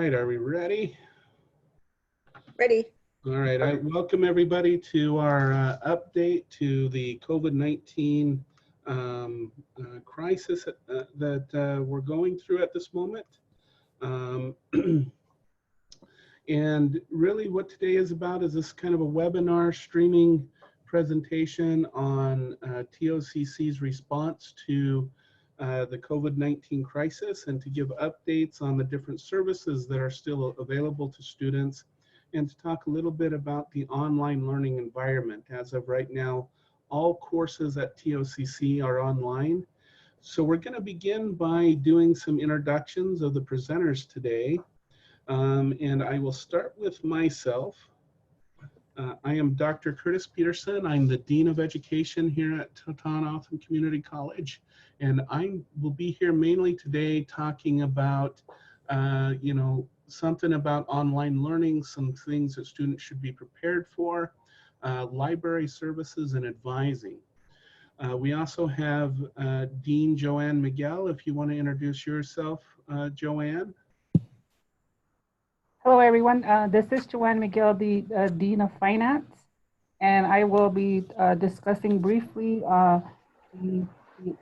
right, are we ready? Ready. All right, I welcome everybody to our update to the COVID-19 crisis that we're going through at this moment. And really what today is about is this kind of a webinar streaming presentation on TOCC's response to the COVID-19 crisis, and to give updates on the different services that are still available to students, and to talk a little bit about the online learning environment. As of right now, all courses at TOCC are online. So we're going to begin by doing some introductions of the presenters today. And I will start with myself. I am Dr. Curtis Peterson. I'm the Dean of Education here at Tohono O'odham Community College. And I will be here mainly today talking about, something about online learning, some things that students should be prepared for, library services, and advising. We also have Dean Joanne Miguel. If you want to introduce yourself, Joanne. Hello, everyone. This is Joanne Miguel, the Dean of Finance, and I will be discussing briefly the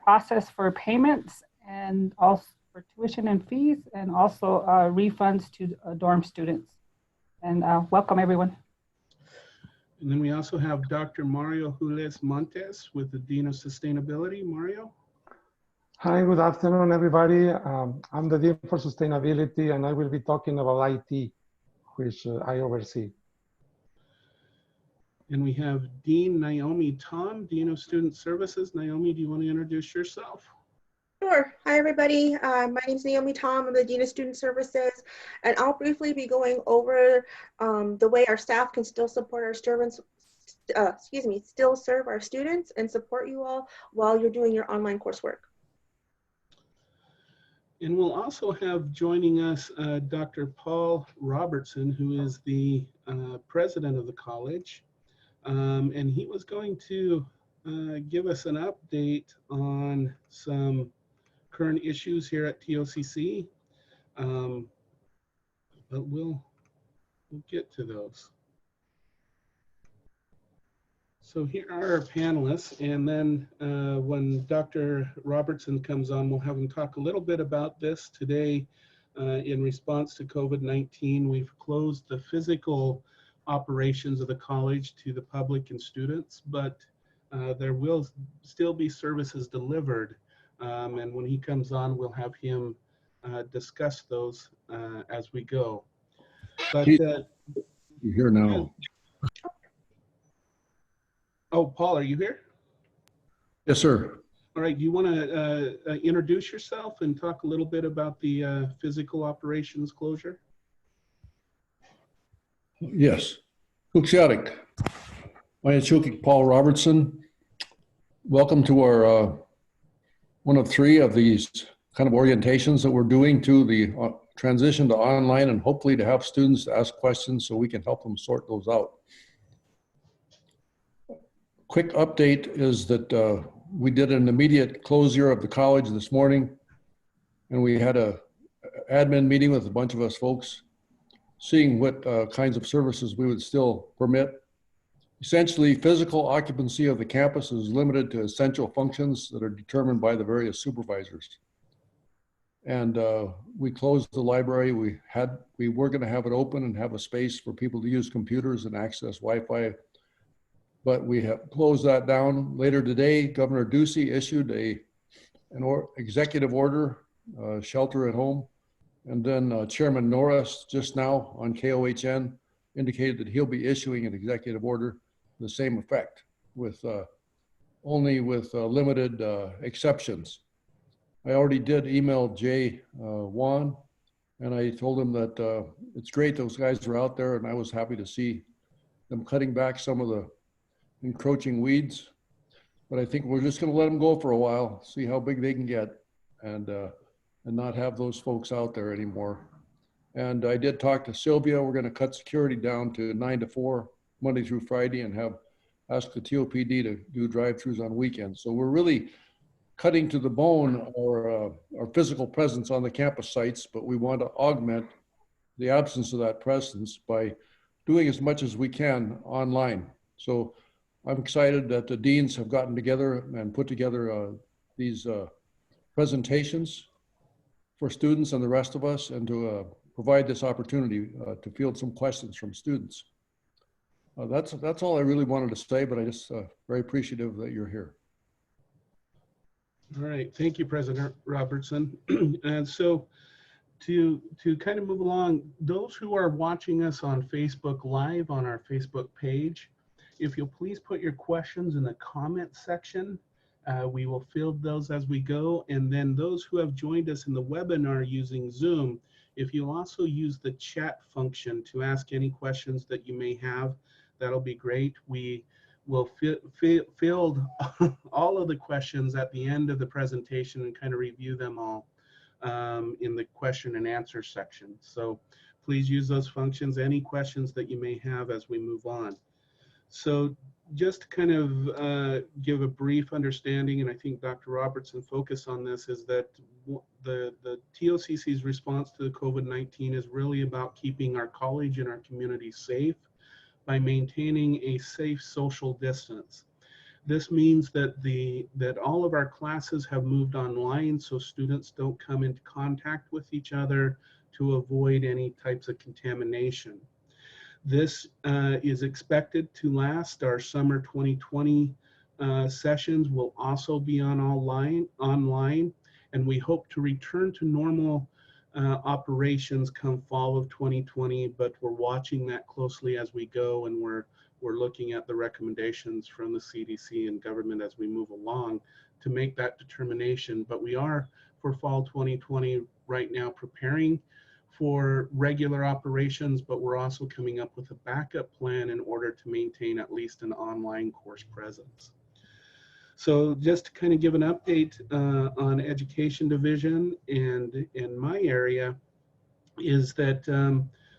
process for payments and also for tuition and fees, and also refunds to dorm students. And welcome, everyone. And then we also have Dr. Mario Helu-Montes with the Dean of Sustainability. Mario. Hi, good afternoon, everybody. I'm the Dean for Sustainability, and I will be talking about IT, which I oversee. And we have Dean Naomi Tom, Dean of Student Services. Naomi, do you want to introduce yourself? Sure. Hi, everybody. My name is Naomi Tom. I'm the Dean of Student Services, and I'll briefly be going over the way our staff can still support our students, still serve our students and support you all while you're doing your online coursework. And we'll also have joining us Dr. Paul Robertson, who is the president of the college. And he was going to give us an update on some current issues here at TOCC. But we'll get to those. So here are our panelists, and then when Dr. Robertson comes on, we'll have him talk a little bit about this. Today, in response to COVID-19, we've closed the physical operations of the college to the public and students, but there will still be services delivered. And when he comes on, we'll have him discuss those as we go. But you're here now. Oh, Paul, are you here? Yes, sir. All right, do you want to introduce yourself and talk a little bit about the physical operations closure? Yes. Kukshadik. My name is Paul Robertson. Welcome to our one of three of these kind of orientations that we're doing to the transition to online, and hopefully to have students ask questions so we can help them sort those out. Quick update is that we did an immediate closure of the college this morning, and we had a admin meeting with a bunch of us folks, seeing what kinds of services we would still permit. Essentially, physical occupancy of the campus is limited to essential functions that are determined by the various supervisors. And we closed the library. We were going to have it open and have a space for people to use computers and access Wi-Fi, but we have closed that down. Later today, Governor Ducey issued an executive order, shelter at home. And then Chairman Norris just now on KOHN indicated that he'll be issuing an executive order to the same effect, with only with limited exceptions. I already did email Jay Wan, and I told him that it's great those guys are out there, and I was happy to see them cutting back some of the encroaching weeds. But I think we're just going to let them go for a while, see how big they can get, and not have those folks out there anymore. And I did talk to Sylvia. We're going to cut security down to 9 to 4, Monday through Friday, and ask the TOPD to do drive-throughs on weekends. So we're really cutting to the bone our physical presence on the campus sites, but we want to augment the absence of that presence by doing as much as we can online. So I'm excited that the deans have gotten together and put together these presentations for students and the rest of us, and to provide this opportunity to field some questions from students. That's all I really wanted to say, but I just very appreciative that you're here. All right, thank you, President Robertson. And so to kind of move along, those who are watching us on Facebook Live on our Facebook page, if you'll please put your questions in the comment section. We will field those as we go. And then those who have joined us in the webinar using Zoom, if you'll also use the chat function to ask any questions that you may have, that'll be great. We will field all of the questions at the end of the presentation and kind of review them all in the question and answer section. So please use those functions, any questions that you may have as we move on. So just to kind of give a brief understanding, and I think Dr. Robertson focused on this, is that the TOCC's response to the COVID-19 is really about keeping our college and our community safe by maintaining a safe social distance. This means that all of our classes have moved online, so students don't come into contact with each other to avoid any types of contamination. This is expected to last. Our summer 2020 sessions will also be online, and we hope to return to normal operations come fall of 2020, but we're watching that closely as we go, and we're looking at the recommendations from the CDC and government as we move along to make that determination. But we are, for fall 2020 right now, preparing for regular operations, but we're also coming up with a backup plan in order to maintain at least an online course presence. So just to kind of give an update on Education Division and in my area is that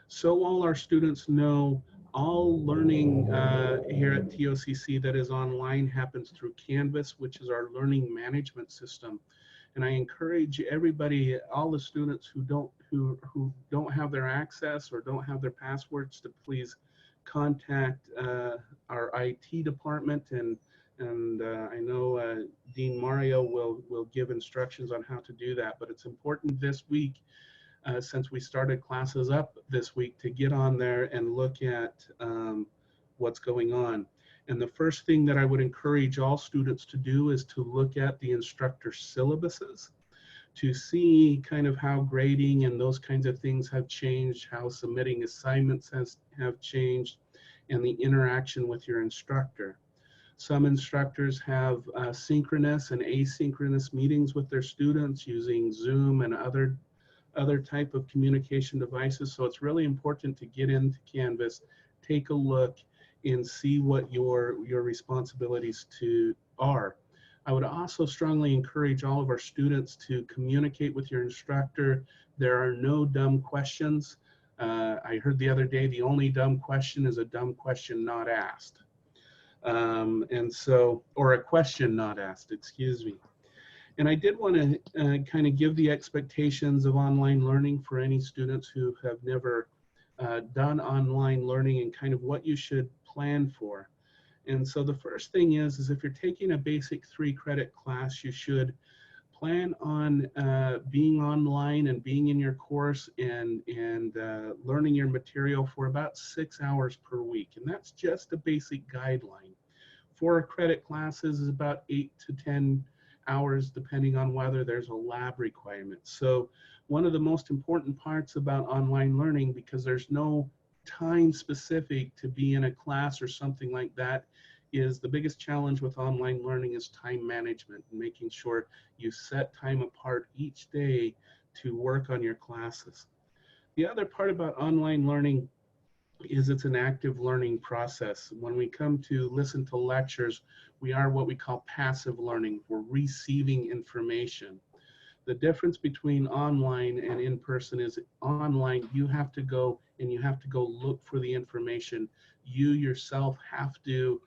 so all our students know, all learning here at TOCC that is online happens through Canvas, which is our learning management system. And I encourage everybody, all the students who don't have their access or don't have their passwords, to please contact our IT department, and I know Dean Mario will give instructions on how to do that. But it's important this week, since we started classes up this week, to get on there and look at what's going on. And the first thing that I would encourage all students to do is to look at the instructor syllabuses to see kind of how grading and those kinds of things have changed, how submitting assignments have changed, and the interaction with your instructor. Some instructors have synchronous and asynchronous meetings with their students using Zoom and other type of communication devices. So it's really important to get into Canvas, take a look, and see what your responsibilities are. I would also strongly encourage all of our students to communicate with your instructor. There are no dumb questions. I heard the other day, the only dumb question is a dumb question not asked. And so, or a question not asked, excuse me. And I did want to kind of give the expectations of online learning for any students who have never done online learning, and kind of what you should plan for. And so the first thing is if you're taking a basic 3-credit class, you should plan on being online and being in your course and learning your material for about 6 hours per week. And that's just a basic guideline. 4-credit classes is about 8 to 10 hours, depending on whether there's a lab requirement. So one of the most important parts about online learning, because there's no time specific to be in a class or something like that, is the biggest challenge with online learning is time management and making sure you set time apart each day to work on your classes. The other part about online learning is it's an active learning process. When we come to listen to lectures, we are what we call passive learning. We're receiving information. The difference between online and in-person is online, you have to go and you have to go look for the information. You yourself have to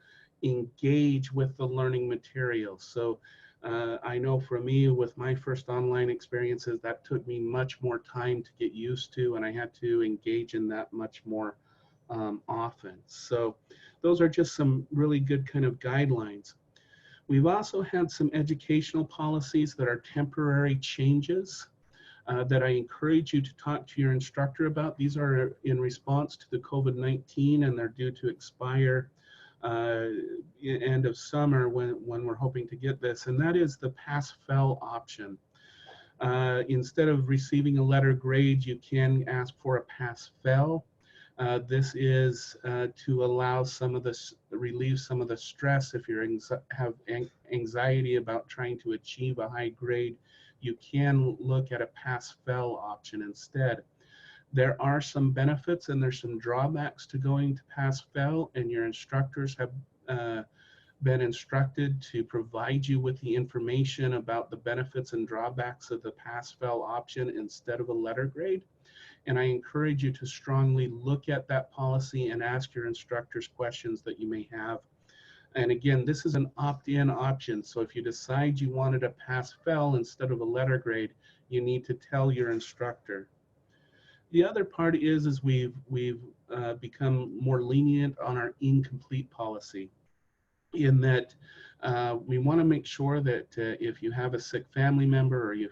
engage with the learning material. So I know for me, with my first online experiences, that took me much more time to get used to, and I had to engage in that much more often. So those are just some really good kind of guidelines. We've also had some educational policies that are temporary changes that I encourage you to talk to your instructor about. These are in response to the COVID-19, and they're due to expire end of summer when we're hoping to get this, and that is the pass-fail option. Instead of receiving a letter grade, you can ask for a pass-fail. This is to allow relieve some of the stress. If you have anxiety about trying to achieve a high grade, you can look at a pass-fail option instead. There are some benefits and there's some drawbacks to going to pass-fail, and your instructors have been instructed to provide you with the information about the benefits and drawbacks of the pass-fail option instead of a letter grade. And I encourage you to strongly look at that policy and ask your instructors questions that you may have. And again, this is an opt-in option. So if you decide you wanted a pass-fail instead of a letter grade, you need to tell your instructor. The other part is we've become more lenient on our incomplete policy, in that we want to make sure that if you have a sick family member or you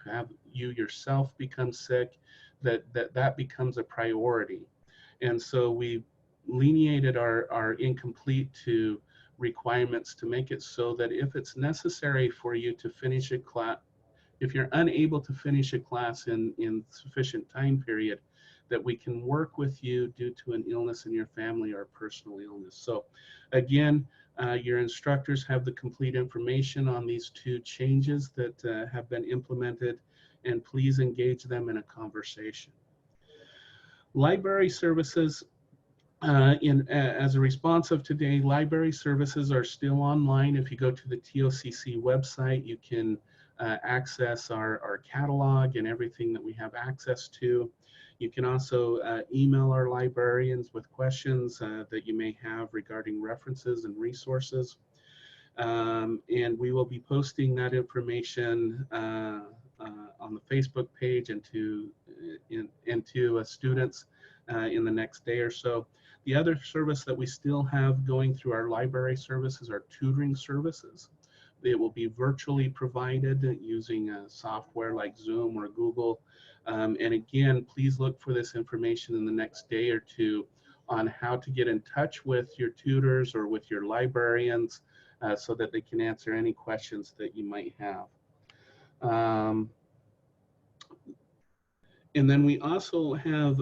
yourself become sick, that becomes a priority. And so we leniated our incomplete to requirements to make it so that if it's necessary for you to finish a class, if you're unable to finish a class in sufficient time period, that we can work with you due to an illness in your family or personal illness. So again, your instructors have the complete information on these two changes that have been implemented, and please engage them in a conversation. Library services, as a response of today, library services are still online. If you go to the TOCC website, you can access our catalog and everything that we have access to. You can also email our librarians with questions that you may have regarding references and resources. And we will be posting that information on the Facebook page and to students in the next day or so. The other service that we still have going through our library services are tutoring services. It will be virtually provided using software like Zoom or Google. And again, please look for this information in the next day or two on how to get in touch with your tutors or with your librarians so that they can answer any questions that you might have. And then we also have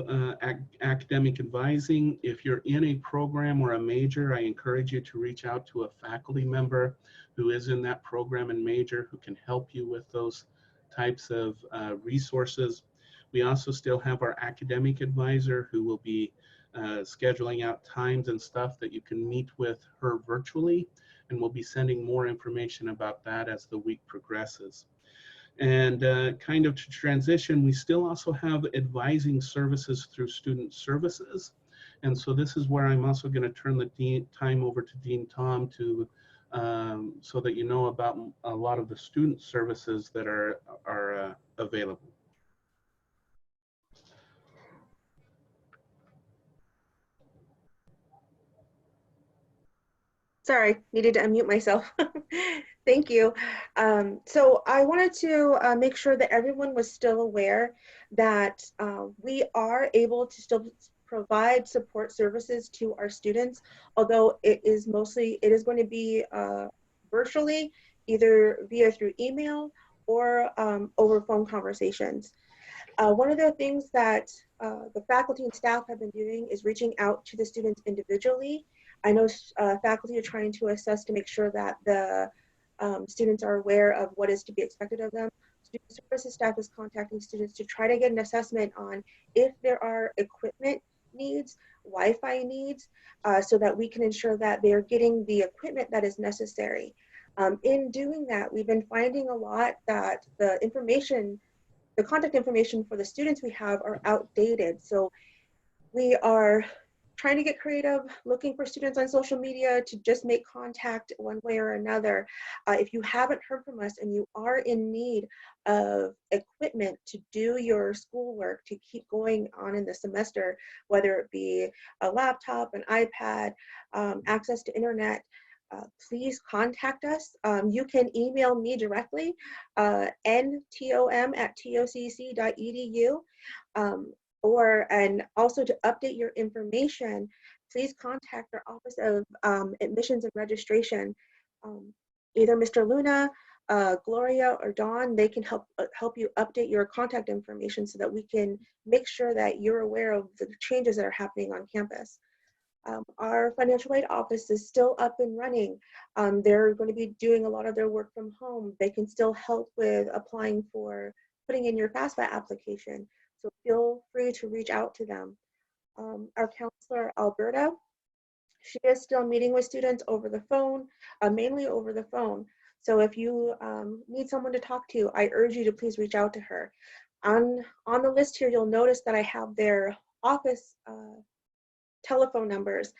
academic advising. If you're in a program or a major, I encourage you to reach out to a faculty member who is in that program and major who can help you with those types of resources. We also still have our academic advisor who will be scheduling out times and stuff that you can meet with her virtually, and we'll be sending more information about that as the week progresses. And kind of to transition, we still also have advising services through student services. And so this is where I'm also going to turn the time over to Dean Tom to so that you know about a lot of the student services that are available. Sorry, needed to unmute myself. Thank you. So I wanted to make sure that everyone was still aware that we are able to still provide support services to our students, although it is going to be virtually, either through email or over phone conversations. One of the things that the faculty and staff have been doing is reaching out to the students individually. I know faculty are trying to assess to make sure that the students are aware of what is to be expected of them. Student services staff is contacting students to try to get an assessment on if there are equipment needs, Wi-Fi needs, so that we can ensure that they're getting the equipment that is necessary. In doing that, we've been finding a lot that the contact information for the students we have are outdated. So we are trying to get creative, looking for students on social media to just make contact one way or another. If you haven't heard from us and you are in need of equipment to do your schoolwork, to keep going on in the semester, whether it be a laptop, an iPad, access to internet, please contact us. You can email me directly, ntom@tocc.edu. And also to update your information, please contact our Office of Admissions and Registration. Either Mr. Luna, Gloria, or Dawn, they can help you update your contact information so that we can make sure that you're aware of the changes that are happening on campus. Our financial aid office is still up and running. They're going to be doing a lot of their work from home. They can still help with applying for putting in your FAFSA application. So feel free to reach out to them. Our counselor, Alberta, she is still meeting with students over the phone, mainly over the phone. So if you need someone to talk to, I urge you to please reach out to her. On the list here, you'll notice that I have their office telephone numbers.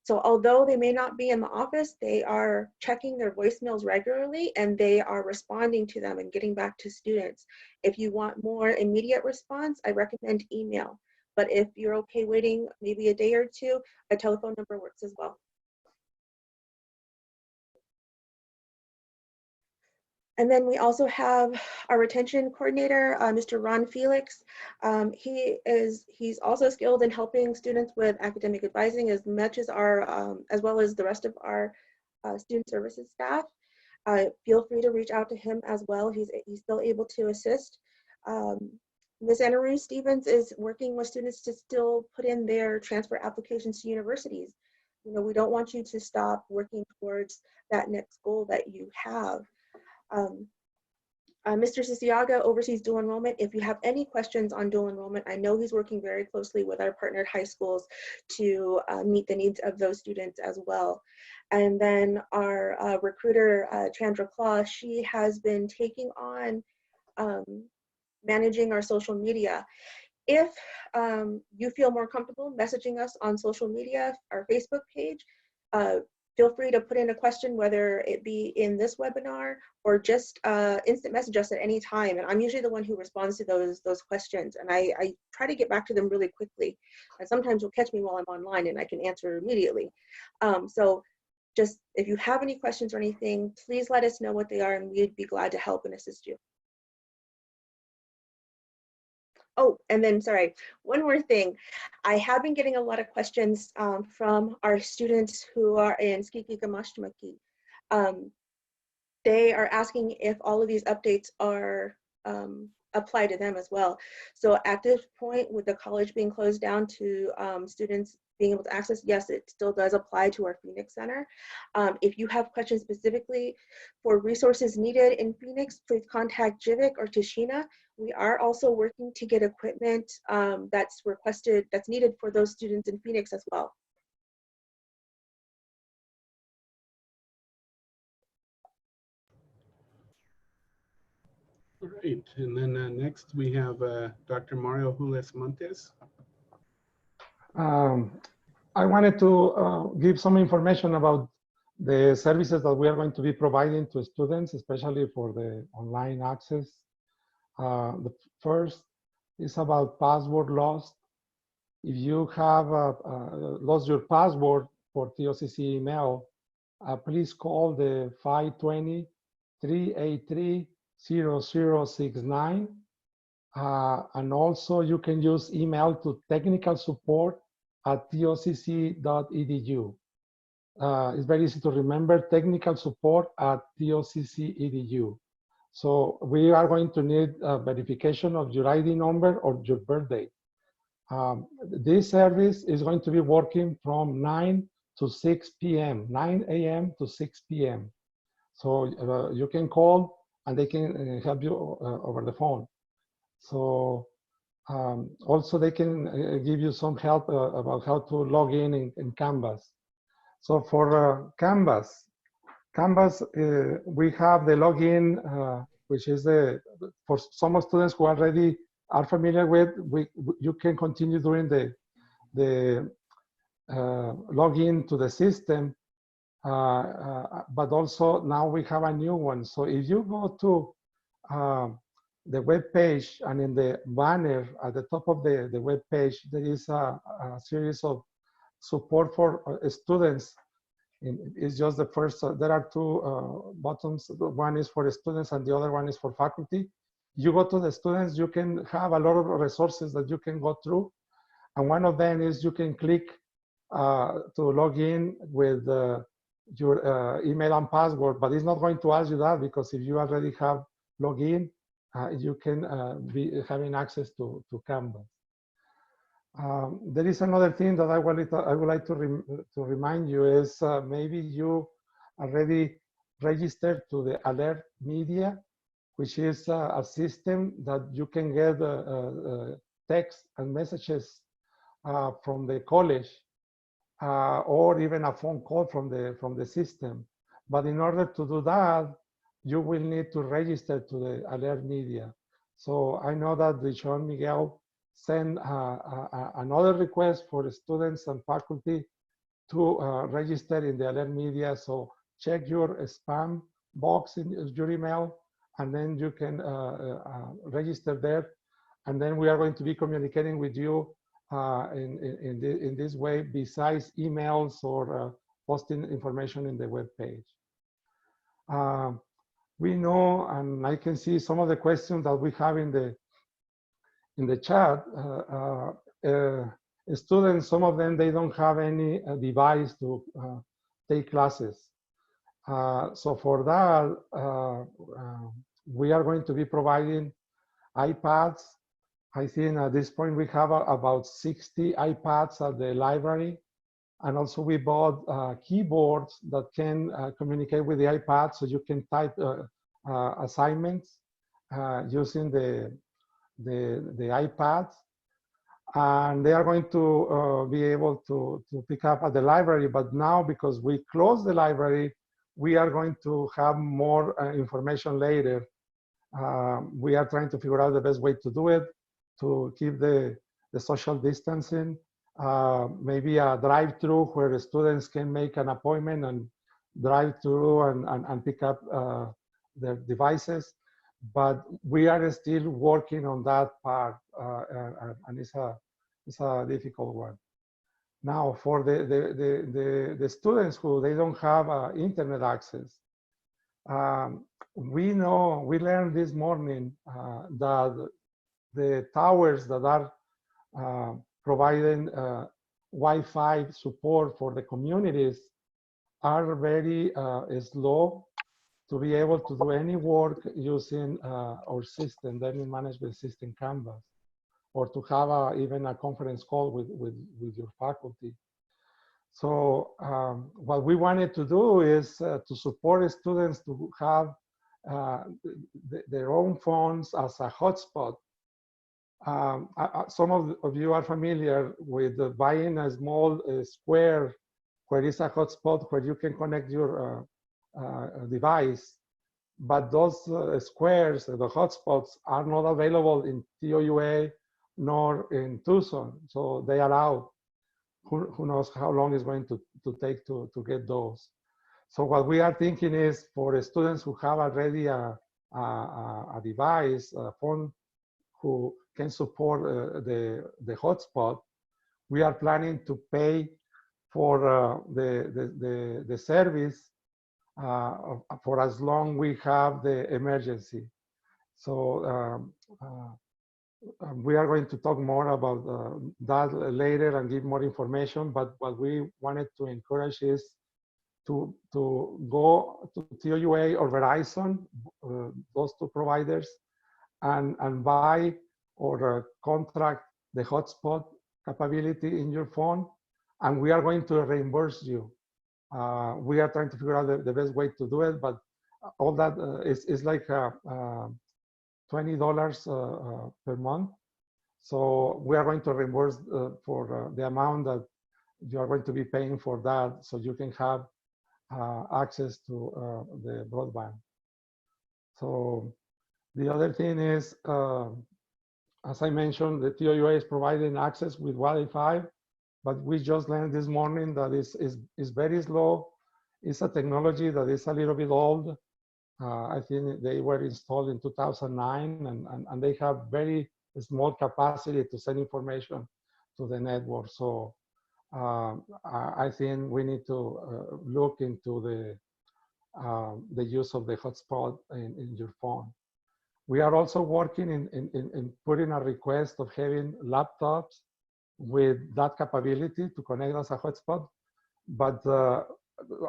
So although they may not be in the office, they are checking their voicemails regularly and they are responding to them and getting back to students. If you want more immediate response, I recommend email. But if you're okay waiting maybe a day or two, a telephone number works as well. And then we also have our retention coordinator, Mr. Ron Felix. He's also skilled in helping students with academic advising as much as as well as the rest of our student services staff. Feel free to reach out to him as well. He's still able to assist. Ms. Anna Ruth Stevens is working with students to still put in their transfer applications to universities. You know, we don't want you to stop working towards that next goal that you have. Mr. Sisiaga oversees dual enrollment. If you have any questions on dual enrollment, I know he's working very closely with our partnered high schools to meet the needs of those students as well. And then our recruiter, Chandra Claw, she has been taking on managing our social media. If you feel more comfortable messaging us on social media, our Facebook page, feel free to put in a question, whether it be in this webinar or just instant message us at any time. And I'm usually the one who responds to those questions. And I try to get back to them really quickly. And sometimes you'll catch me while I'm online and I can answer immediately. So just if you have any questions or anything, please let us know what they are and we'd be glad to help and assist you. Oh, and then, sorry, one more thing. I have been getting a lot of questions from our students who are in Skikikamashtmaki. They are asking if all of these updates are apply to them as well. So at this point, with the college being closed down to students being able to access, yes, it still does apply to our Phoenix Center. If you have questions specifically for resources needed in Phoenix, please contact Jivik or Tashina. We are also working to get equipment that's requested, that's needed for those students in Phoenix as well. All right, and then next we have Dr. Mario Jules Montes. I wanted to give some information about the services that we are going to be providing to students, especially for the online access. The first is about password loss. If you have lost your password for TOCC email, please call the 520-383-0069. And also you can use email to technicalsupport@tocc.edu. It's very easy to remember, technicalsupport@tocc.edu. So we are going to need a verification of your ID number or your birthday. This service is going to be working from 9 to 6 p.m., 9 a.m. to 6 p.m. So you can call and they can help you over the phone. So also they can give you some help about how to log in Canvas. So for Canvas, we have the login, which is for some students who already are familiar with, you can continue doing the log in to the system, but also now we have a new one. So if you go to the web page, and in the banner at the top of the web page, there is a series of support for students. It's just the first, there are two buttons. One is for the students and the other one is for faculty. You go to the students, you can have a lot of resources that you can go through. And one of them is you can click to log in with your email and password, but it's not going to ask you that, because if you already have login, you can be having access to Canvas. There is another thing that I would like to remind you is maybe you already registered to the Alert Media, which is a system that you can get text and messages from the college, or even a phone call from the system. But in order to do that, you will need to register to the Alert Media. So I know that John Miguel sent another request for the students and faculty to register in the Alert Media. So check your spam box in your email, and then you can register there. And then we are going to be communicating with you in this way, besides emails or posting information in the web page. We know, and I can see some of the questions that we have in the chat. Students, some of them, they don't have any device to take classes. So for that, we are going to be providing iPads. I think at this point we have about 60 iPads at the library. And also we bought keyboards that can communicate with the iPad, so you can type assignments using the iPads. And they are going to be able to pick up at the library. But now, because we closed the library, we are going to have more information later. We are trying to figure out the best way to do it, to keep the social distancing. Maybe a drive-through where the students can make an appointment and drive through and pick up their devices. But we are still working on that part, and it's a difficult one. Now, for the students who they don't have internet access, we learned this morning that the towers that are providing Wi-Fi support for the communities are very slow to be able to do any work using our system, learning management system, Canvas, or to have even a conference call with your faculty. So what we wanted to do is to support students to have their own phones as a hotspot. Some of you are familiar with buying a small square where is a hotspot where you can connect your device, but those squares, the hotspots, are not available in TOUA nor in Tucson, so they are out. Who knows how long it's going to take to get those. So what we are thinking is for students who have already a device, a phone, who can support the hotspot, we are planning to pay for the service for as long we have the emergency. So we are going to talk more about that later and give more information, but what we wanted to encourage is to go to TOUA or Verizon, those two providers, and buy or contract the hotspot capability in your phone, and we are going to reimburse you. We are trying to figure out the best way to do it, but all that is like $20 per month. So we are going to reimburse for the amount that you are going to be paying for that, so you can have access to the broadband. So the other thing is, as I mentioned, the TOUA is providing access with Wi-Fi but we just learned this morning that is very slow. It's a technology that is a little bit old. I think they were installed in 2009, and they have very small capacity to send information to the network. So I think we need to look into the use of the hotspot in your phone. We are also working in putting a request of having laptops with that capability to connect as a hotspot. But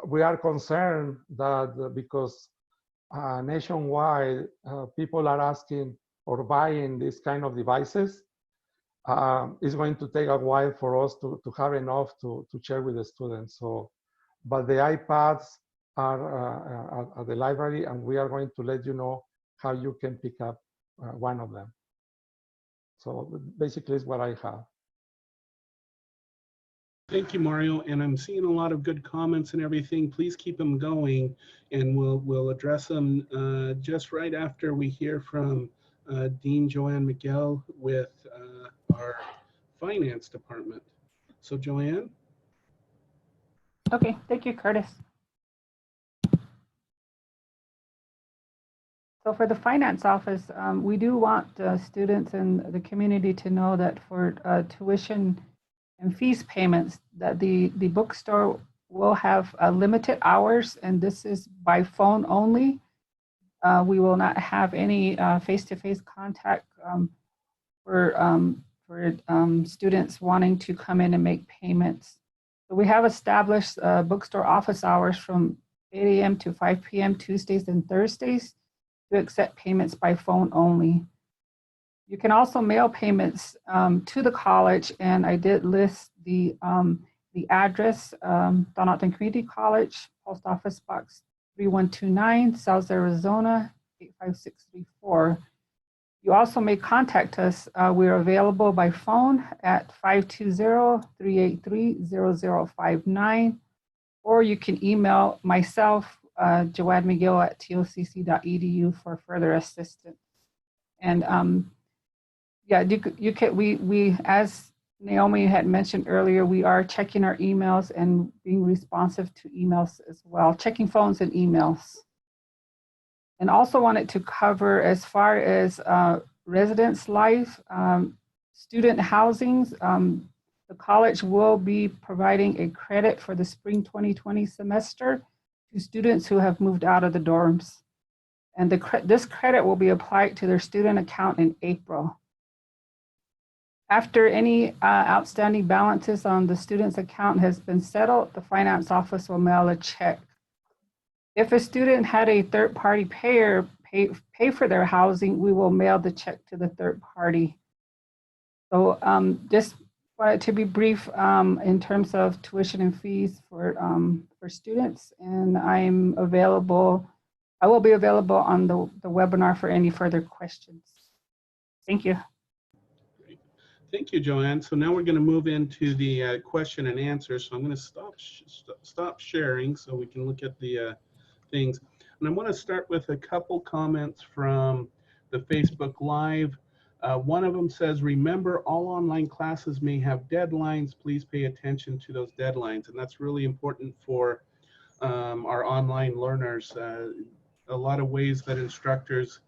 we are concerned that because nationwide, people are asking or buying these kind of devices, it's going to take a while for us to have enough to share with the students. So, but the iPads are at the library, and we are going to let you know how you can pick up one of them. So basically is what I have. Thank you, Mario. And I'm seeing a lot of good comments and everything. Please keep them going, and we'll address them just right after we hear from Dean Joanne Miguel with our finance department. So Joanne? Okay, thank you, Curtis. So for the finance office, we do want students and the community to know that for tuition and fees payments, that the bookstore will have limited hours, and this is by phone only. We will not have any face-to-face contact for students wanting to come in and make payments. So we have established bookstore office hours from 8 a.m. to 5 p.m. Tuesdays and Thursdays to accept payments by phone only. You can also mail payments to the college, and I did list the address, Tohono O'odham Community College, Post Office Box 3129, South Arizona 85634. You also may contact us. We're available by phone at 520-383-0059, or you can email myself, Joanne Miguel at tocc.edu for further assistance. And yeah, you can, we, as Naomi had mentioned earlier, we are checking our emails and being responsive to emails as well, checking phones and emails. And also wanted to cover as far as residence life, student housings, the college will be providing a credit for the spring 2020 semester to students who have moved out of the dorms. And this credit will be applied to their student account in April. After any outstanding balances on the student's account has been settled, the finance office will mail a check. If a student had a third-party payer pay for their housing, we will mail the check to the third party. So just wanted to be brief in terms of tuition and fees for students, and I'm available. I will be available on the webinar for any further questions. Thank you. Great. Thank you, Joanne. So now we're going to move into the question and answer. So I'm going to stop sharing so we can look at the things. And I want to start with a couple comments from the Facebook Live. One of them says, remember, all online classes may have deadlines. Please pay attention to those deadlines. And that's really important for our online learners. A lot of ways that instructors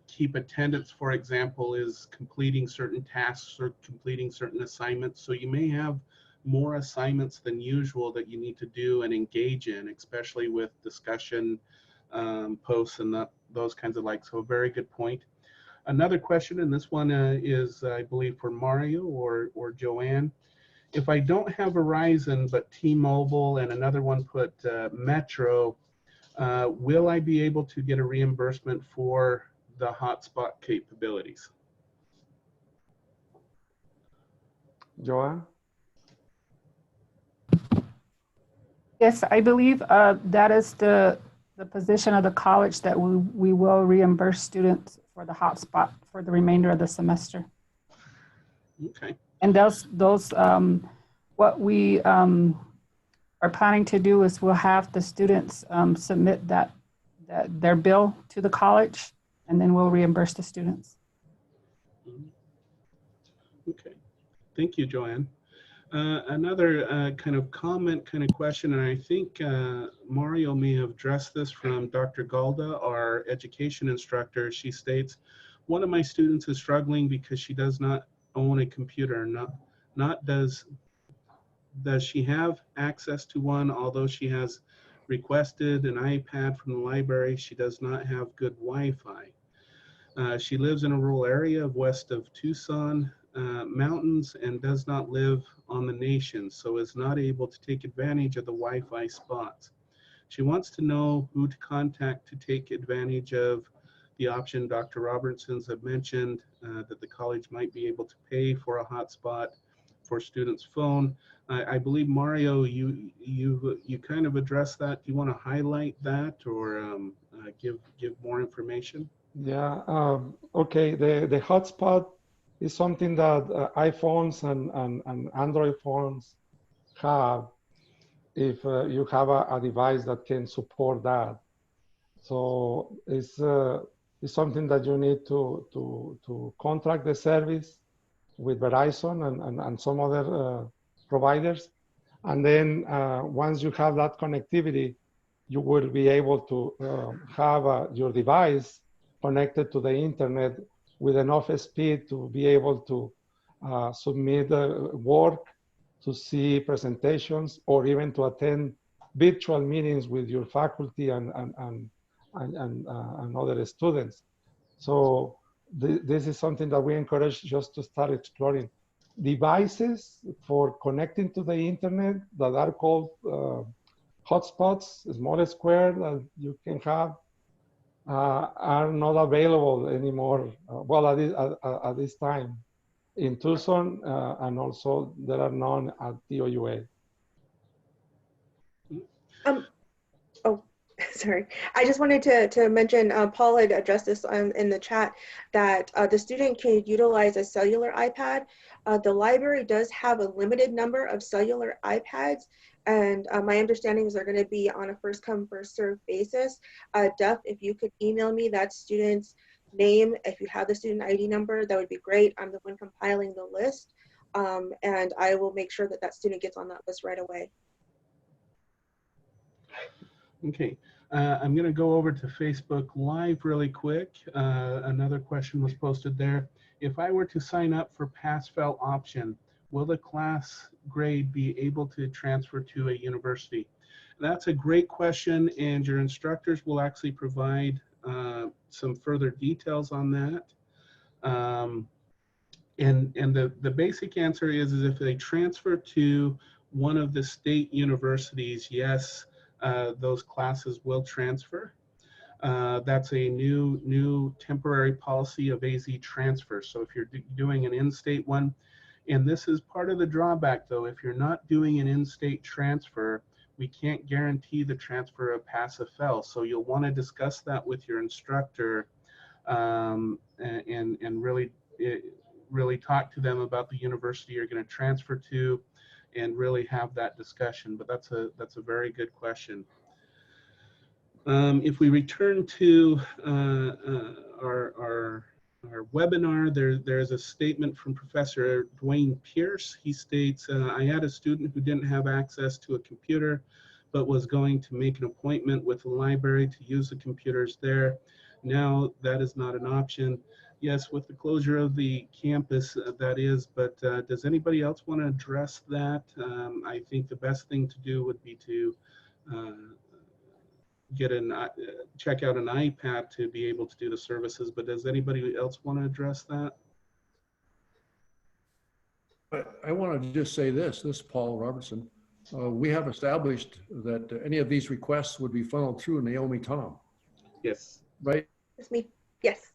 keep attendance, for example, is completing certain tasks or completing certain assignments. So you may have more assignments than usual that you need to do and engage in, especially with discussion posts and those kinds of like. So a very good point. Another question, and this one is, I believe, for Mario or Joanne. If I don't have Verizon but T-Mobile, and another one put Metro, will I be able to get a reimbursement for the hotspot capabilities? Joanne? Yes, I believe that is the position of the college, that we will reimburse students for the hotspot for the remainder of the semester. Okay. And those what we are planning to do is we'll have the students submit their bill to the college, and then we'll reimburse the students. Okay. Thank you, Joanne. Another kind of comment kind of question, and I think Mario may have addressed this from Dr. Galda, our education instructor. She states, one of my students is struggling because she does not own a computer. Not does she have access to one, although she has requested an iPad from the library, she does not have good Wi-Fi. She lives in a rural area west of Tucson mountains and does not live on the nation, so is not able to take advantage of the Wi-Fi spots. She wants to know who to contact to take advantage of the option Dr. Robertson's have mentioned, that the college might be able to pay for a hotspot for students' phone. I believe, Mario, you kind of addressed that. Do you want to highlight that or give more information? Yeah, okay. The hotspot is something that iPhones and Android phones have if you have a device that can support that. So it's something that you need to contract the service with Verizon and some other providers. And then once you have that connectivity, you will be able to have your device connected to the internet with enough speed to be able to submit work, to see presentations, or even to attend virtual meetings with your faculty and other students. So this is something that we encourage just to start exploring. Devices for connecting to the internet that are called hotspots, small square that you can have, are not available anymore. Well, at this time in Tucson, and also there are none at TOUA. Oh, sorry. I just wanted to mention, Paul had addressed this in the chat, that the student can utilize a cellular iPad. The library does have a limited number of cellular iPads, and my understanding is they're going to be on a first come, first served basis. Duff, if you could email me that student's name, if you have the student ID number, that would be great. I'm the one compiling the list, and I will make sure that that student gets on that list right away. Okay, I'm going to go over to Facebook Live really quick. Another question was posted there. If I were to sign up for pass-fail option, will the class grade be able to transfer to a university? That's a great question, and your instructors will actually provide some further details on that. And the basic answer is if they transfer to one of the state universities, yes, those classes will transfer. That's a new temporary policy of AZ transfer. So if you're doing an in-state one, and this is part of the drawback though, if you're not doing an in-state transfer, we can't guarantee the transfer of pass-fail. So you'll want to discuss that with your instructor and really talk to them about the university you're going to transfer to, and really have that discussion. But that's a very good question. If we return to our webinar, there's a statement from Professor Dwayne Pierce. He states, I had a student who didn't have access to a computer, but was going to make an appointment with the library to use the computers there. Now that is not an option. Yes, with the closure of the campus, that is, but does anybody else want to address that? I think the best thing to do would be to check out an iPad to be able to do the services, but does anybody else want to address that? I want to just say this is Paul Robertson. We have established that any of these requests would be funneled through Naomi Tom. Yes. Right? That's me. Yes.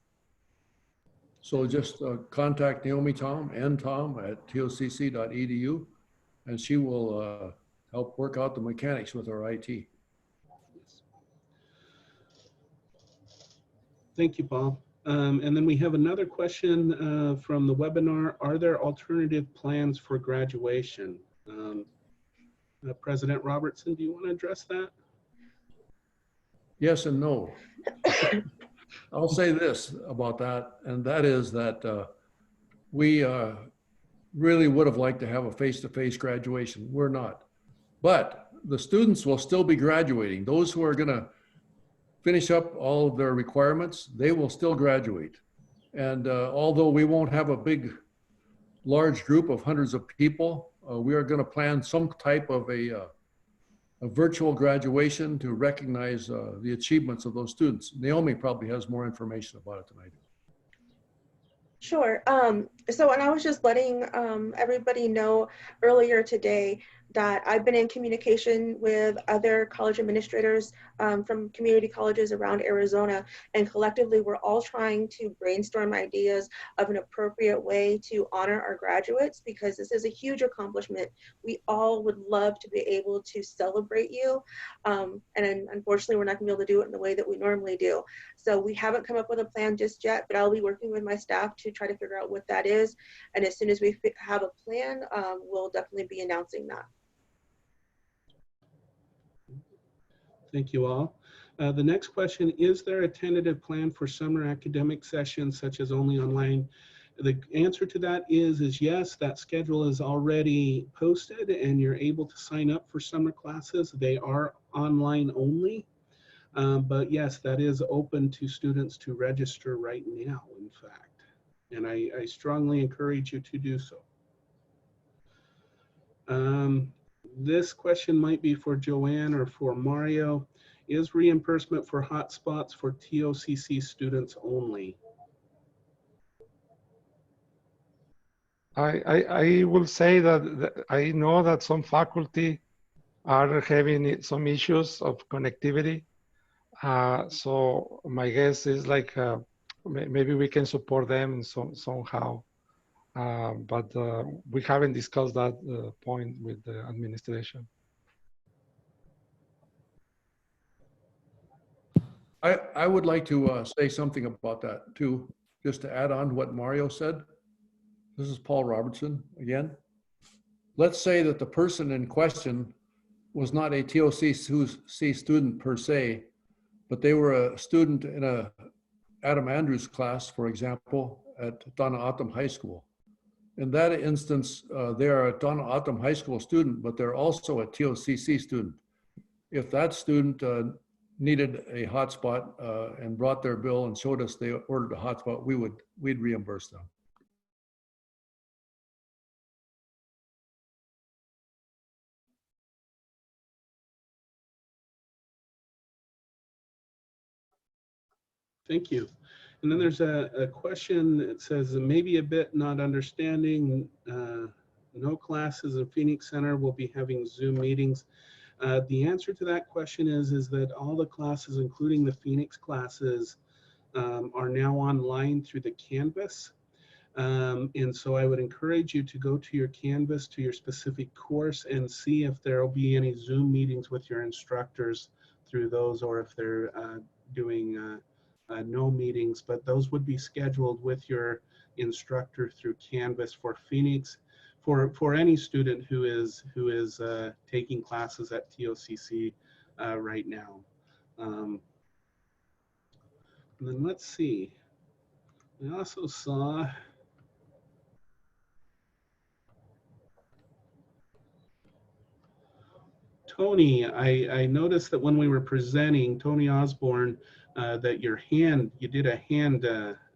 So just contact Naomi Tom, ntom at tocc.edu, and she will help work out the mechanics with our IT. Thank you, Paul. And then we have another question from the webinar. Are there alternative plans for graduation? President Robertson, do you want to address that? Yes and no. I'll say this about that, and that is that we really would have liked to have a face-to-face graduation. We're not. But the students will still be graduating. Those who are going to finish up all of their requirements, they will still graduate. And although we won't have a large group of hundreds of people, we are going to plan some type of a virtual graduation to recognize the achievements of those students. Naomi probably has more information about it tonight. Sure. So, and I was just letting everybody know earlier today that I've been in communication with other college administrators from community colleges around Arizona, and collectively we're all trying to brainstorm ideas of an appropriate way to honor our graduates, because this is a huge accomplishment. We all would love to be able to celebrate you, and unfortunately we're not going to be able to do it in the way that we normally do. So we haven't come up with a plan just yet, but I'll be working with my staff to try to figure out what that is. And as soon as we have a plan, we'll definitely be announcing that. Thank you all. The next question, is there a tentative plan for summer academic sessions such as only online? The answer to that is yes. That schedule is already posted and you're able to sign up for summer classes. They are online only. But yes, that is open to students to register right now, in fact. And I strongly encourage you to do so. This question might be for Joanne or for Mario. Is reimbursement for hotspots for TOCC students only? I will say that I know that some faculty are having some issues of connectivity. So my guess is like maybe we can support them somehow. But we haven't discussed that point with the administration. I would like to say something about that too, just to add on to what Mario said. This is Paul Robertson again. Let's say that the person in question was not a TOCC student per se, but they were a student in a Adam Andrews class, for example, at Tohono O'odham High School. In that instance, they are a Tohono O'odham High School student, but they're also a TOCC student. If that student needed a hotspot and brought their bill and showed us they ordered a hotspot, we'd reimburse them. Thank you. And then there's a question that says, maybe a bit not understanding, no classes in Phoenix Center will be having Zoom meetings. The answer to that question is that all the classes, including the Phoenix classes, are now online through the Canvas. And so I would encourage you to go to your Canvas, to your specific course, and see if there will be any Zoom meetings with your instructors through those, or if they're doing no meetings, but those would be scheduled with your instructor through Canvas for Phoenix, for any student who is taking classes at TOCC right now. And then let's see. I also saw Tony. I noticed that when we were presenting, Tony Osborne, that you did a hand,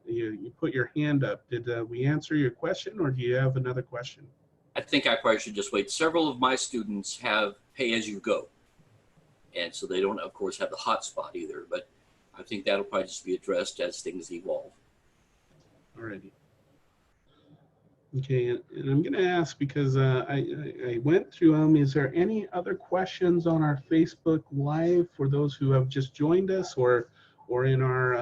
you put your hand up. Did we answer your question, or do you have another question? I think I probably should just wait. Several of my students have pay-as-you-go. And so they don't, of course, have the hotspot either, but I think that'll probably just be addressed as things evolve. Alrighty. Okay, and I'm going to ask, because I went through them, is there any other questions on our Facebook Live for those who have just joined us, or in our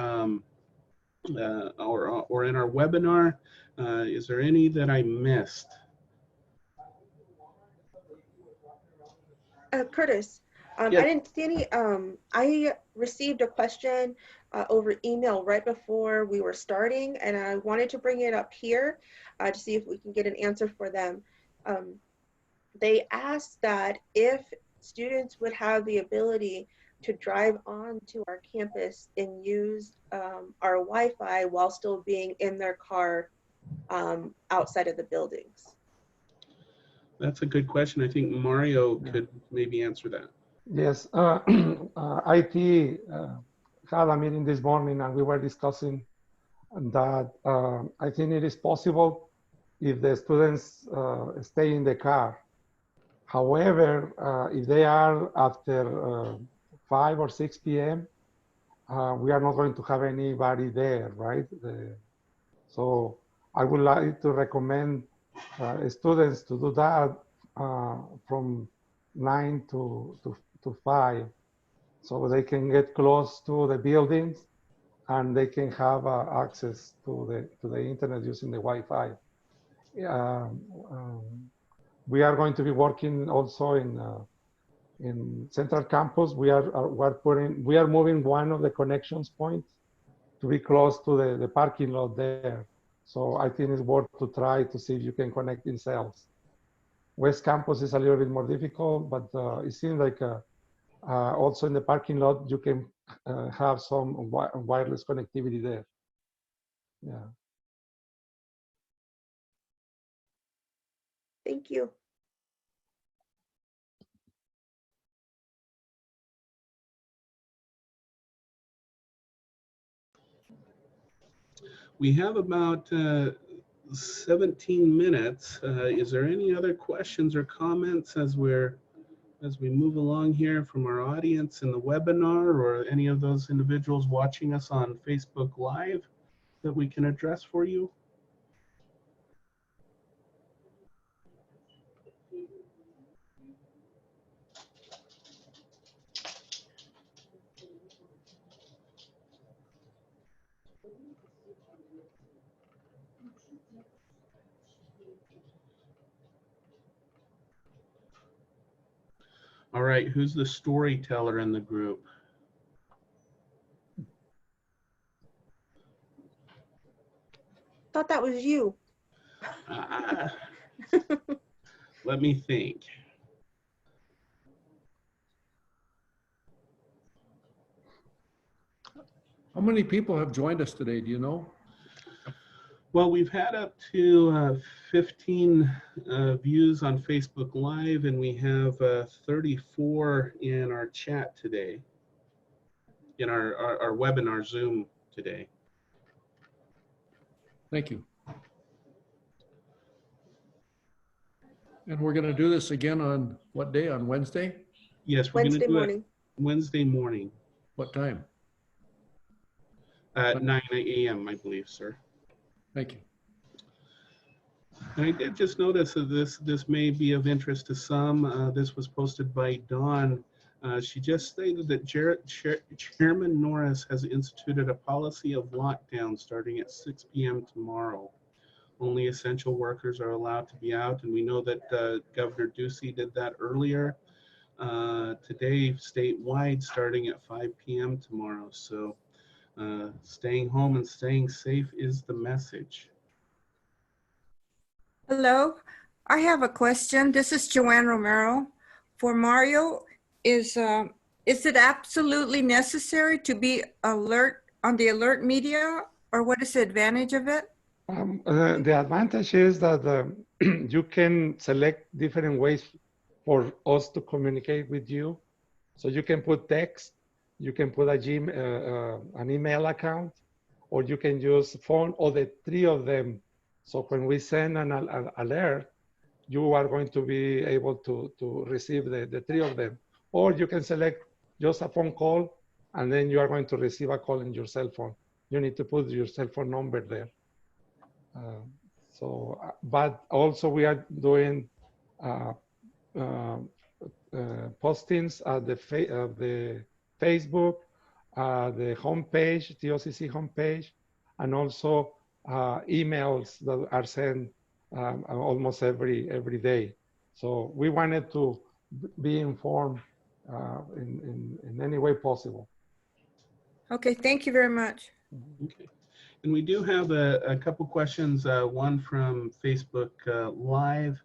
or in our webinar? Is there any that I missed? Curtis, Yes. I didn't see any. I received a question over email right before we were starting, and I wanted to bring it up here to see if we can get an answer for them. They asked that if students would have the ability to drive onto our campus and use our Wi-Fi while still being in their car outside of the buildings. That's a good question. I think Mario could maybe answer that. Yes, IT had a meeting this morning and we were discussing that I think it is possible if the students stay in the car. However, if they are after 5 or 6 p.m., we are not going to have anybody there, right? So I would like to recommend students to do that from 9 to 5, so they can get close to the buildings and they can have access to the internet using the Wi-Fi. We are going to be working also in Central Campus. We are moving one of the connections points to be close to the parking lot there. So I think it's worth to try to see if you can connect in cells. West Campus is a little bit more difficult, but it seems like also in the parking lot, you can have some wireless connectivity there. Yeah. Thank you. We have about 17 minutes. Is there any other questions or comments as we move along here from our audience in the webinar, or any of those individuals watching us on Facebook Live that we can address for you? All right, who's the storyteller in the group? Thought that was you. Let me think. How many people have joined us today? Do you know? Well, we've had up to 15 views on Facebook Live, and we have 34 in our chat today, in our webinar Zoom today. Thank you. And we're going to do this again on what day? On Wednesday? Yes, we're going to Wednesday do morning. it Wednesday morning What time? at 9 a.m., I believe, sir. Thank you. And I did just notice that this may be of interest to some. This was posted by Dawn. She just stated that Chairman Norris has instituted a policy of lockdown starting at 6 p.m. tomorrow. Only essential workers are allowed to be out, and we know that Governor Ducey did that earlier today, statewide, starting at 5 p.m. tomorrow. So staying home and staying safe is the message. Hello, I have a question. This is Joanne Romero. For Mario, is it absolutely necessary to be alert on the alert media, or what is the advantage of it? The advantage is that you can select different ways for us to communicate with you. So you can put text, you can put an email account, or you can use phone, or the three of them. So when we send an alert, you are going to be able to receive the three of them. Or you can select just a phone call, and then you are going to receive a call in your cell phone. You need to put your cell phone number there. But also we are doing postings at the Facebook, the homepage, TOCC homepage, and also emails that are sent almost every day. So we wanted to be informed in any way possible. Okay, thank you very much. Okay. And we do have a couple questions, one from Facebook Live.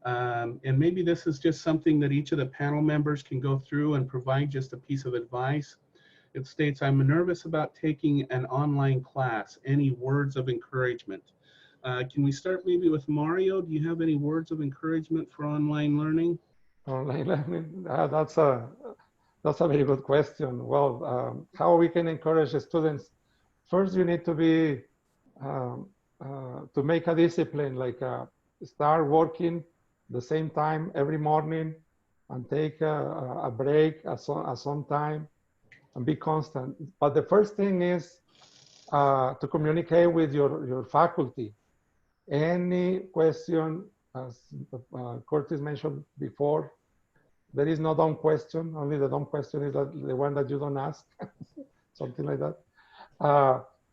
And maybe this is just something that each of the panel members can go through and provide just a piece of advice. It states, I'm nervous about taking an online class. Any words of encouragement? Can we start maybe with Mario? Do you have any words of encouragement for online learning? Online learning, that's a very good question. Well, how we can encourage the students? First, you need to be to make a discipline, like start working the same time every morning, and take a break at some time, and be constant. But the first thing is to communicate with your faculty. Any question, as Curtis mentioned before, there is no dumb question. Only the dumb question is that the one that you don't ask, something like that.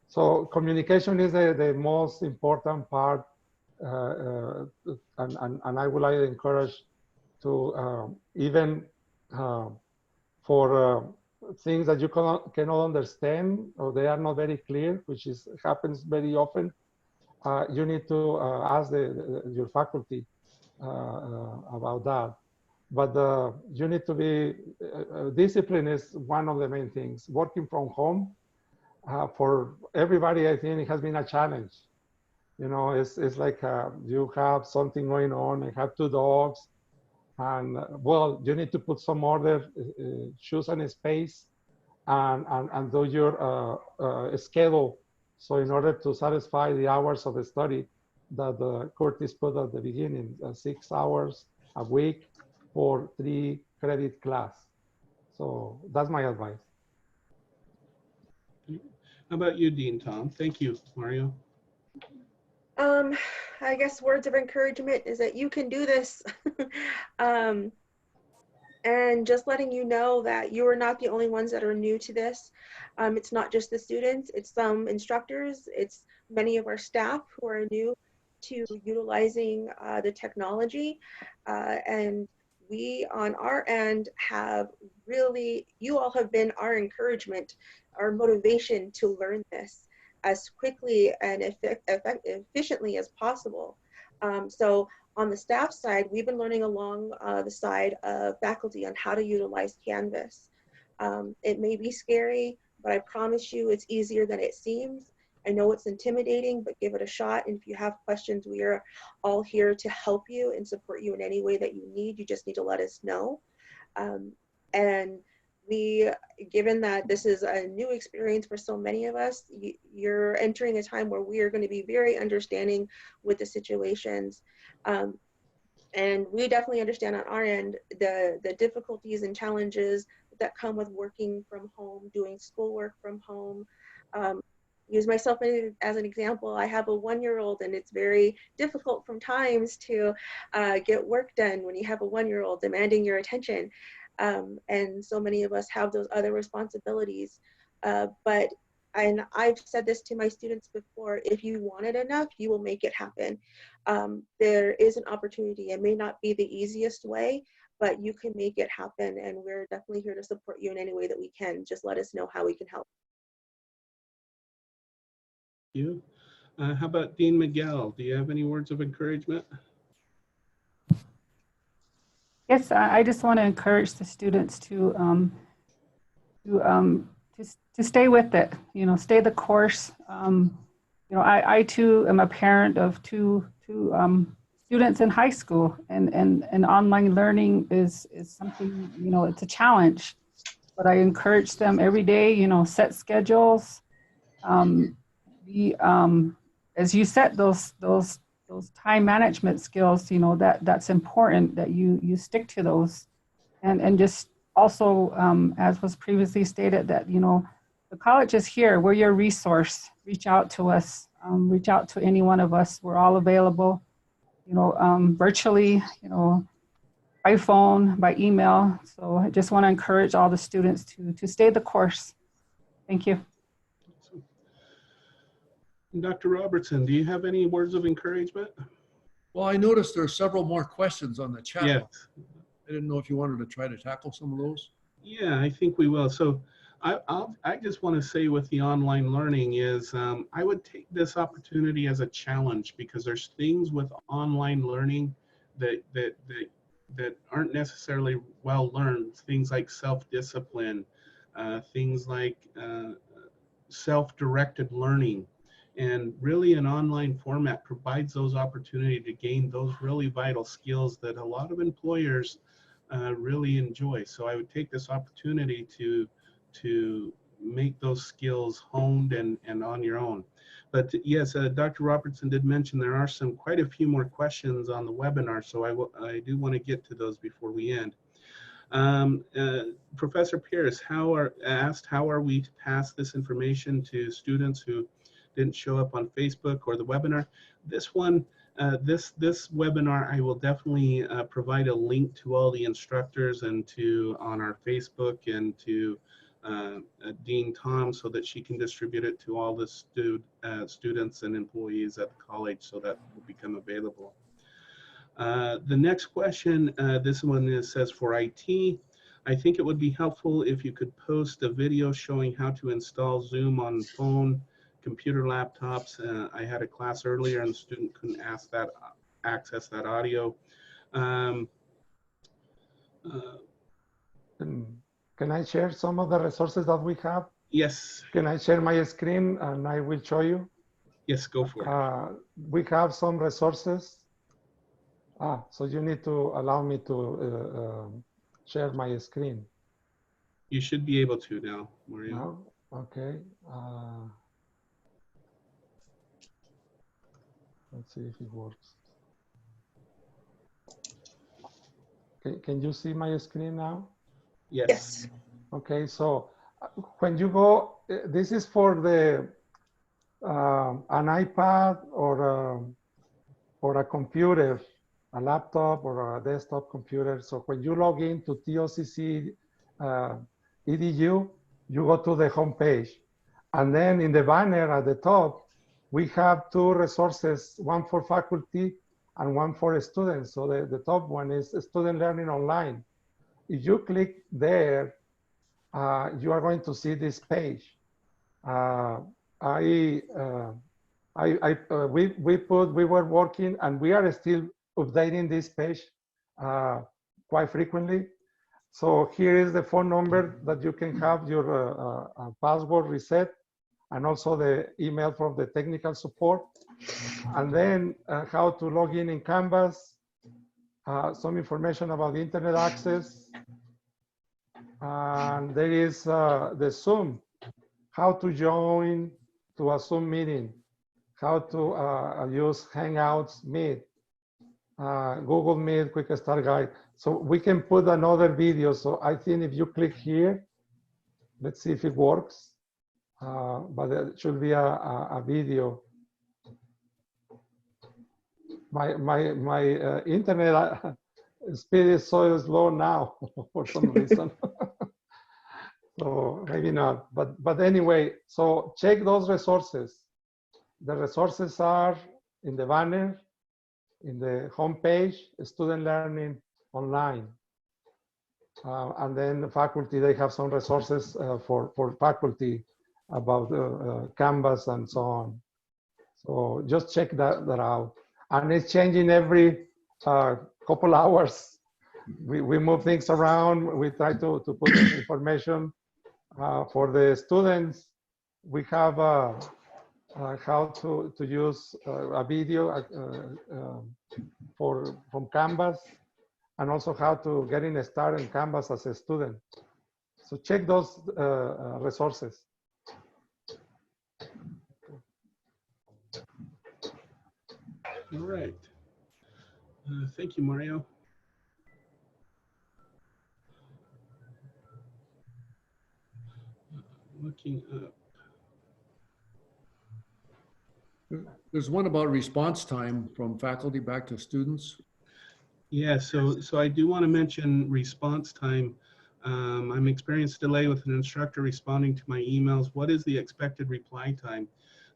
So communication is the most important part, and I would like to encourage to even for things that you cannot understand or they are not very clear, which happens very often. You need to ask your faculty about that. But you need to be, discipline is one of the main things. Working from home, for everybody, I think it has been a challenge. You know, it's like you have something going on, you have 2 dogs, and well, you need to put some order, choose a space, and do your schedule. So in order to satisfy the hours of the study that Curtis put at the beginning, 6 hours a week for 3 credit class. So that's my advice. How about you, Dean Tom? Thank you, Mario. I guess words of encouragement is that you can do this. And just letting you know that you are not the only ones that are new to this. It's not just the students, it's some instructors, it's many of our staff who are new to utilizing the technology. And we on our end have really, you all have been our encouragement, our motivation to learn this as quickly and efficiently as possible. So on the staff side, we've been learning along the side of faculty on how to utilize Canvas. It may be scary, but I promise you it's easier than it seems. I know it's intimidating, but give it a shot. And if you have questions, we are all here to help you and support you in any way that you need. You just need to let us know. And given that this is a new experience for so many of us, you're entering a time where we are going to be very understanding with the situations. And we definitely understand on our end the difficulties and challenges that come with working from home, doing schoolwork from home. Use myself as an example. I have a 1-year-old, and it's very difficult from times to get work done when you have a 1-year-old demanding your attention. And so many of us have those other responsibilities. And I've said this to my students before, if you want it enough, you will make it happen. There is an opportunity. It may not be the easiest way, but you can make it happen. And we're definitely here to support you in any way that we can. Just let us know how we can help. Thank you. How about Dean Miguel? Do you have any words of encouragement? Yes, I just want to encourage the students to stay with it. You know, stay the course. You know, I too am a parent of two students in high school, and online learning is something, you know, it's a challenge. But I encourage them every day. You know, set schedules. As you set those time management skills, you know, that's important that you stick to those, and just also, as was previously stated, that, you know, the college is here. We're your resource. Reach out to us. Reach out to any one of us. We're all available, you know, virtually, you know, by phone, by email. So I just want to encourage all the students to stay the course. Thank you. Dr. Robertson, do you have any words of encouragement? Well, I noticed there are several more questions on the chat. Yes. I didn't know if you wanted to try to tackle some of those. Yeah, I think we will. So I just want to say with the online learning is I would take this opportunity as a challenge, because there's things with online learning that aren't necessarily well learned. Things like self-discipline, things like self-directed learning. And really an online format provides those opportunity to gain those really vital skills that a lot of employers really enjoy. So I would take this opportunity to make those skills honed and on your own. But yes, Dr. Robertson did mention there are quite a few more questions on the webinar, so I do want to get to those before we end. Professor Pierce asked how are we to pass this information to students who didn't show up on Facebook or the webinar. This one, this webinar, I will definitely provide a link to all the instructors and on our Facebook and to Dean Tom so that she can distribute it to all the students and employees at the college so that will become available. The next question, this one says for IT, I think it would be helpful if you could post a video showing how to install Zoom on phone, computer, laptops. I had a class earlier and the student couldn't access that audio. Can I share some of the resources that we have? Yes. Can I share my screen and I will show you? Yes, go for it. We have some resources. So you need to allow me to share my screen. You should be able to now, Mario. No? Okay. Let's see if it works. Can you see my screen now? Yes. Okay, so when you go, this is for the an iPad or a computer, a laptop or a desktop computer. So when you log into TOCC EDU, you go to the home page. And then in the banner at the top, we have two resources, one for faculty and one for students. So the top one is Student Learning Online. If you click there, you are going to see this page. We were working and we are still updating this page quite frequently. So here is the phone number that you can have your password reset and also the email from the technical support. And then how to log in Canvas, some information about internet access. And there is the Zoom, how to join to a Zoom meeting, how to use Hangouts, Meet, Google Meet, Quick Start Guide. So we can put another video. So I think if you click here, let's see if it works. But there should be a video. My internet speed is so slow now for some reason. So maybe not, but anyway, so check those resources. The resources are in the banner, in the homepage, Student Learning Online. And then the faculty, they have some resources for faculty about Canvas and so on. So just check that out. And it's changing every couple hours. We move things around. We try to put information for the students. We have how to use a video from Canvas, and also how to get in a start in Canvas as a student. So check those resources. All right. Thank you, Mario. Looking up. There's one about response time from faculty back to students. Yeah, so I do want to mention response time. I'm experienced delay with an instructor responding to my emails. What is the expected reply time?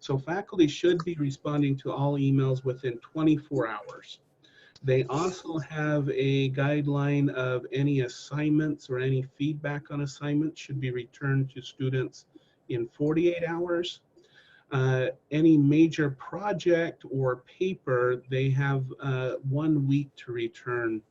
So faculty should be responding to all emails within 24 hours. They also have a guideline of any assignments or any feedback on assignments should be returned to students in 48 hours. Any major project or paper, they have 1 week to return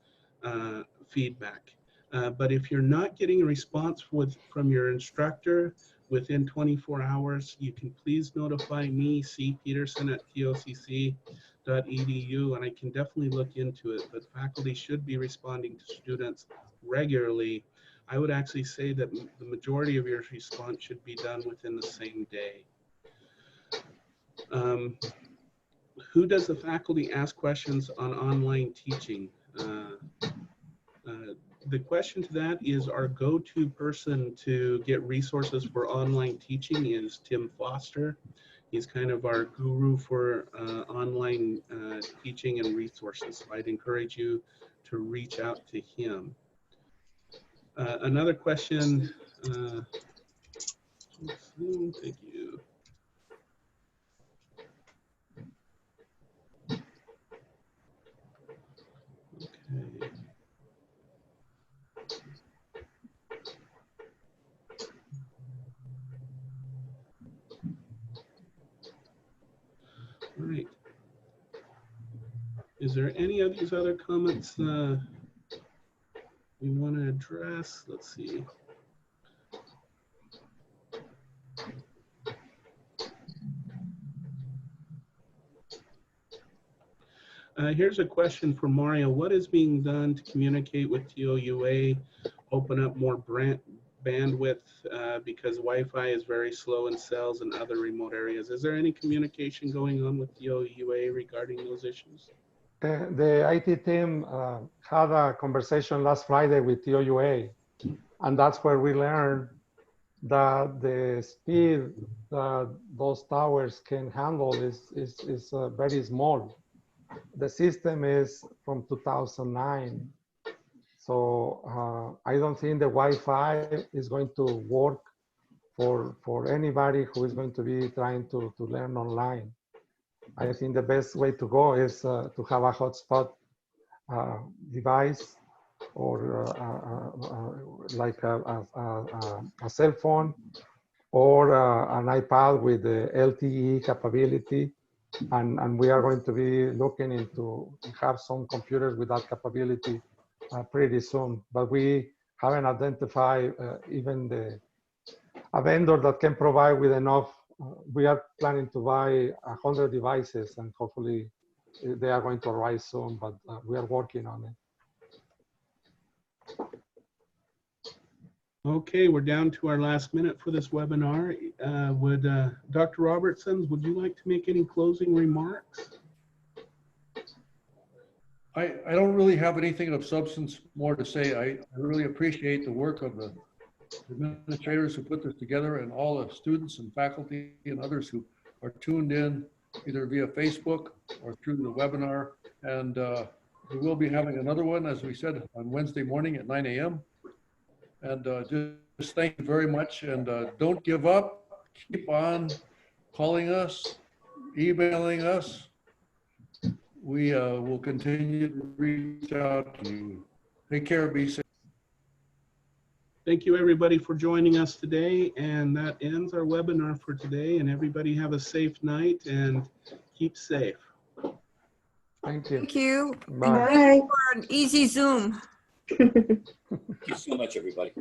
feedback. But if you're not getting a response from your instructor within 24 hours, you can please notify me, cpeterson@tocc.edu, and I can definitely look into it. But faculty should be responding to students regularly. I would actually say that the majority of your response should be done within the same day. Who does the faculty ask questions on online teaching? The question to that is our go-to person to get resources for online teaching is Tim Foster. He's kind of our guru for online teaching and resources. So I'd encourage you to reach out to him. Another question, thank you. Okay. All right. Is there any of these other comments we want to address? Let's see. Here's a question for Mario. What is being done to communicate with TOUA, open up more bandwidth because Wi-Fi is very slow in cells and other remote areas? Is there any communication going on with TOUA regarding those issues? The IT team had a conversation last Friday with TOUA, and that's where we learned that the speed that those towers can handle is very small. The system is from 2009. So I don't think the Wi-Fi is going to work for anybody who is going to be trying to learn online. I think the best way to go is to have a hotspot device or like a cell phone or an iPad with the LTE capability. And we are going to be looking into have some computers with that capability pretty soon. But we haven't identified even a vendor that can provide with enough. We are planning to buy 100 devices, and hopefully they are going to arrive soon, but we are working on it. Okay, we're down to our last minute for this webinar. Dr. Robertson, would you like to make any closing remarks? I don't really have anything of substance more to say. I really appreciate the work of the administrators who put this together and all the students and faculty and others who are tuned in either via Facebook or through the webinar. And we will be having another one, as we said, on Wednesday morning at 9 a.m. And just thank you very much. And don't give up. Keep on calling us, emailing us. We will continue to reach out to you. Take care. Be safe. Thank you, everybody, for joining us today. And that ends our webinar for today. And everybody have a safe night and keep safe. Thank you. Thank you. Bye. Thank you for an easy Zoom. Thank you so much, everybody.